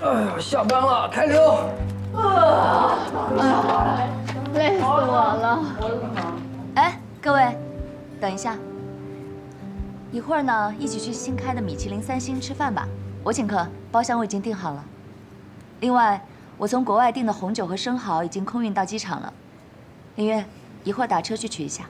哎呀，下班了，开溜。累死我了。哎，各位，等一下，一会儿呢，一起去新开的米其林3星吃饭吧，我请客，包厢我已经订好了。另外，我从国外订的红酒和生蚝已经空运到机场了。林月，一会儿打车去取一下。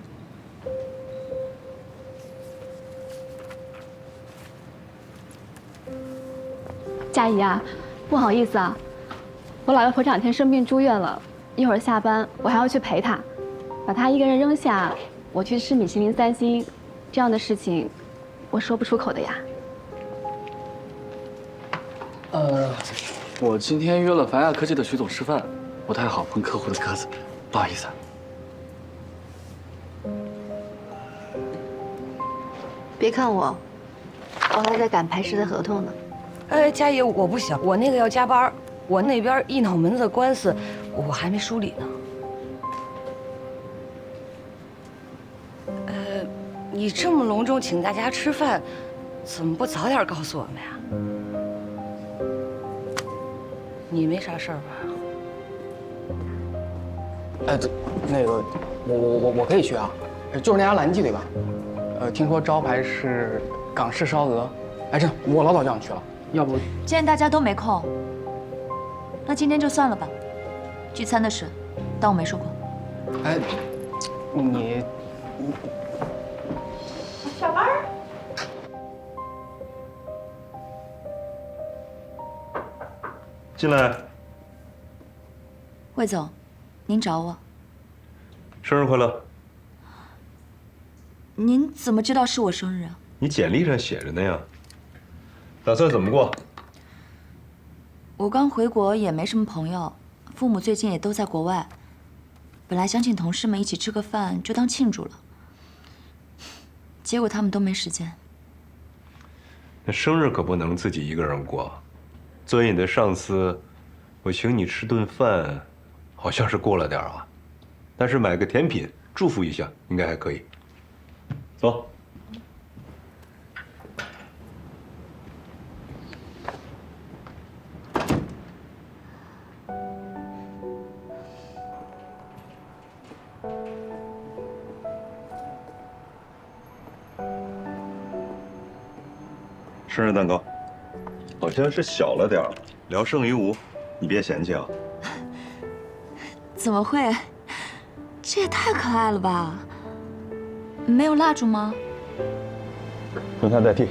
佳怡啊，不好意思啊，我姥爷婆这2天生病住院了，一会儿下班我还要去陪她，把她一个人扔下，我去吃米其林3星，这样的事情，我说不出口的呀。我今天约了凡亚科技的徐总吃饭，不太好碰客户的鸽子，不好意思啊。别看我，我还在赶排师的合同呢。佳怡，我不行，我那个要加班，我那边一脑门子的官司，我还没梳理呢。你这么隆重请大家吃饭，怎么不早点告诉我们呀？你没啥事儿吧？那个，我可以去啊，就是那家蓝记对吧？听说招牌是港式烧鹅，哎，这我老早就想去了，要不既然大家都没空，那今天就算了吧。聚餐的事，当我没说过。哎，你下班。进来。魏总，您找我？生日快乐！您怎么知道是我生日啊？你简历上写着呢呀。打算怎么过？我刚回国，也没什么朋友，父母最近也都在国外。本来想请同事们一起吃个饭，就当庆祝了。结果他们都没时间。那生日可不能自己一个人过。作为你的上司，我请你吃顿饭，好像是过了点啊。但是买个甜品祝福一下，应该还可以。走。生日蛋糕，好像是小了点儿，聊胜于无，你别嫌弃啊。怎么会？这也太可爱了吧！没有蜡烛吗？用它代替。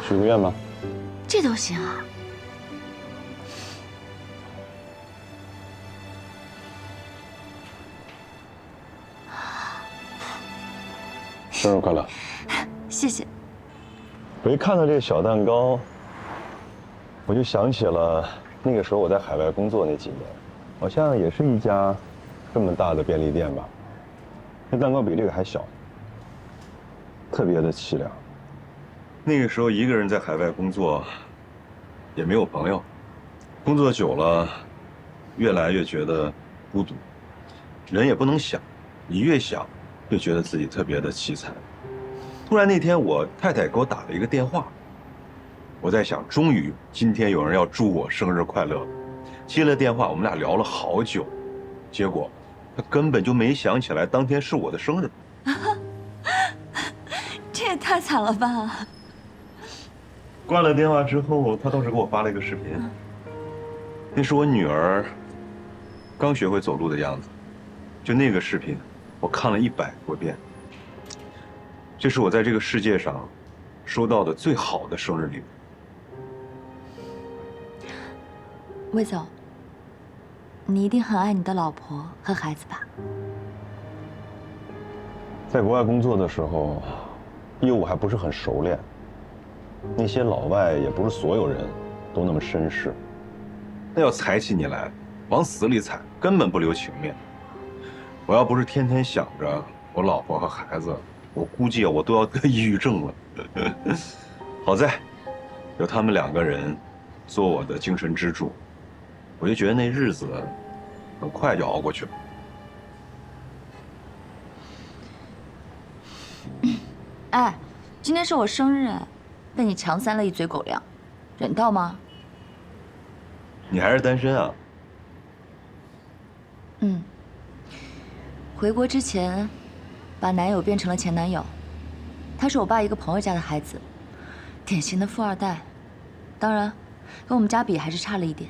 许个愿吧。这都行啊！生日快乐！谢谢。我一看到这个小蛋糕，我就想起了那个时候我在海外工作那几年，好像也是一家这么大的便利店吧。那蛋糕比这个还小，特别的凄凉。那个时候一个人在海外工作，也没有朋友，工作久了，越来越觉得孤独，人也不能想，你越想，越觉得自己特别的凄惨。突然那天，我太太给我打了一个电话，我在想，终于今天有人要祝我生日快乐。接了电话，我们俩聊了好久，结果她根本就没想起来当天是我的生日。这也太惨了吧！挂了电话之后，她倒是给我发了一个视频，那是我女儿刚学会走路的样子，就那个视频，我看了100多遍。这是我在这个世界上收到的最好的生日礼物。魏总，你一定很爱你的老婆和孩子吧？在国外工作的时候，业务还不是很熟练，那些老外也不是所有人都那么绅士，那要踩起你来，往死里踩，根本不留情面。我要不是天天想着我老婆和孩子，我估计我都要得抑郁症了。好在有他们2个人做我的精神支柱，我就觉得那日子很快就熬过去了。哎，今天是我生日，被你强塞了一嘴狗粮，忍到吗？你还是单身啊？嗯。回国之前，把男友变成了前男友。他是我爸一个朋友家的孩子，典型的富二代。当然，跟我们家比还是差了一点。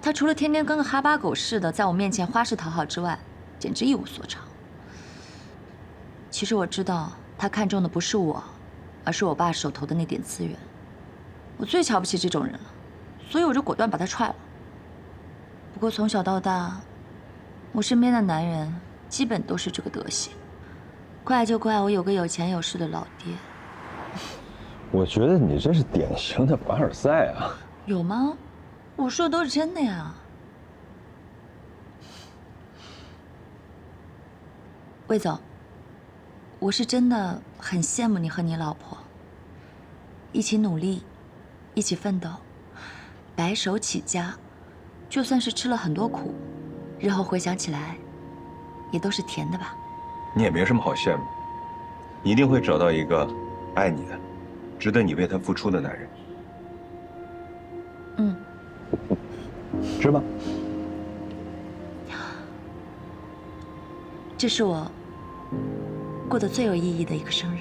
他除了天天跟个哈巴狗似的在我面前花式讨好之外，简直一无所长。其实我知道他看中的不是我，而是我爸手头的那点资源。我最瞧不起这种人了，所以我就果断把他踹了。不过从小到大，我身边的男人基本都是这个德行。怪就怪我有个有钱有势的老爹。我觉得你这是典型的凡尔赛啊！有吗？我说的都是真的呀。魏总，我是真的很羡慕你和你老婆，一起努力，一起奋斗，白手起家，就算是吃了很多苦，日后回想起来，也都是甜的吧。你也没什么好羡慕，你一定会找到一个爱你的、值得你为他付出的男人。嗯，吃吧。这是我过得最有意义的一个生日。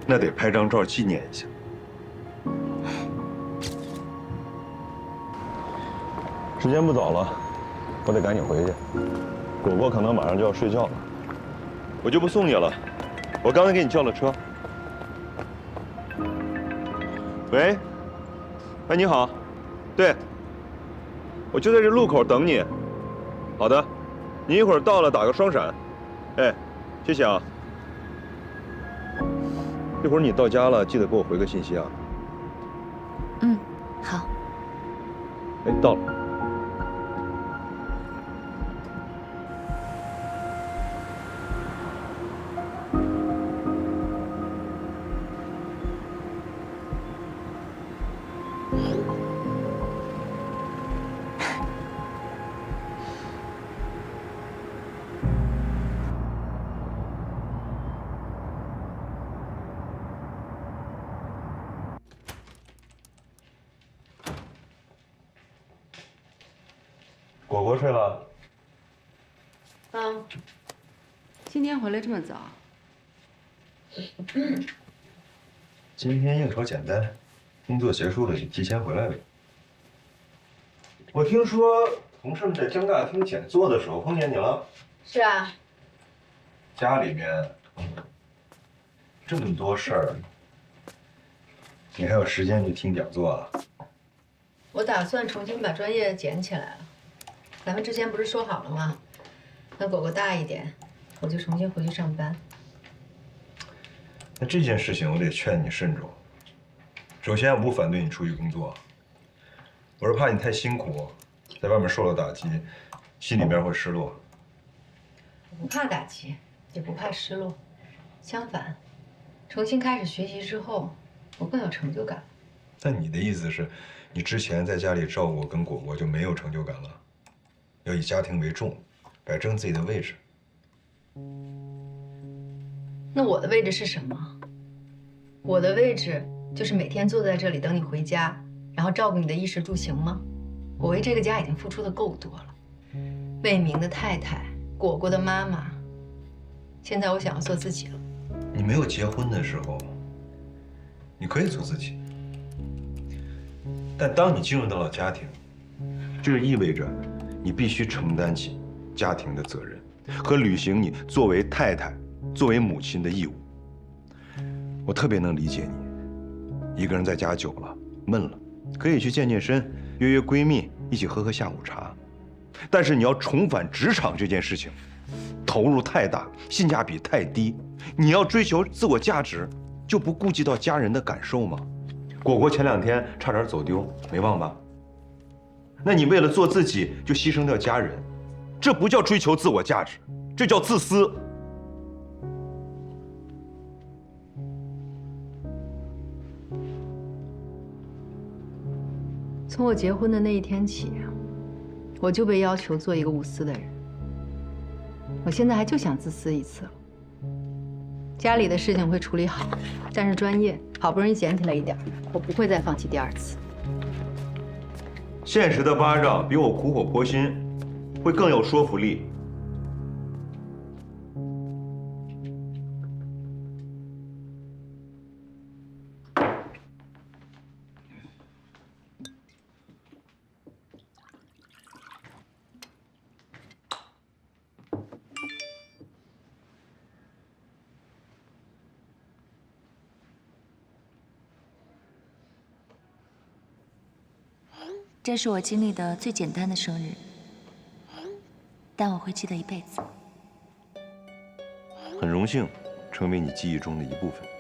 那得拍张照纪念一下。时间不早了，我得赶紧回去。果果可能马上就要睡觉了，我就不送你了。我刚才给你叫了车。喂，哎，你好，对，我就在这路口等你。好的，你一会儿到了打个双闪。哎，谢谢啊。一会儿你到家了，记得给我回个信息啊。嗯，好。哎，到了。果果睡了。嗯，今天回来这么早？今天应酬简单，工作结束了就提前回来了。我听说同事们在江大厅讲座的时候碰见你了。是啊。家里面这么多事儿，你还有时间去听讲座啊？我打算重新把专业捡起来了。咱们之前不是说好了吗？等果果大一点，我就重新回去上班。那这件事情我得劝你慎重。首先，我不反对你出去工作，我是怕你太辛苦，在外面受了打击，心里面会失落。我不怕打击，也不怕失落，相反，重新开始学习之后，我更有成就感。但你的意思是，你之前在家里照顾我跟果果就没有成就感了？要以家庭为重，摆正自己的位置。那我的位置是什么？我的位置就是每天坐在这里等你回家，然后照顾你的衣食住行吗？我为这个家已经付出的够多了，魏明的太太，果果的妈妈。现在我想要做自己了。你没有结婚的时候，你可以做自己。但当你进入到了家庭，这就意味着你必须承担起家庭的责任和履行你作为太太、作为母亲的义务。我特别能理解你，一个人在家久了闷了，可以去健健身，约约闺蜜一起喝喝下午茶。但是你要重返职场这件事情，投入太大，性价比太低。你要追求自我价值，就不顾及到家人的感受吗？果果前2天差点走丢，没忘吧？那你为了做自己就牺牲掉家人，这不叫追求自我价值，这叫自私。从我结婚的那一天起，我就被要求做一个无私的人。我现在还就想自私一次了。家里的事情会处理好，但是专业好不容易捡起来一点，我不会再放弃第2次。现实的巴掌比我苦口婆心会更有说服力。这是我经历的最简单的生日，但我会记得一辈子。很荣幸成为你记忆中的一部分。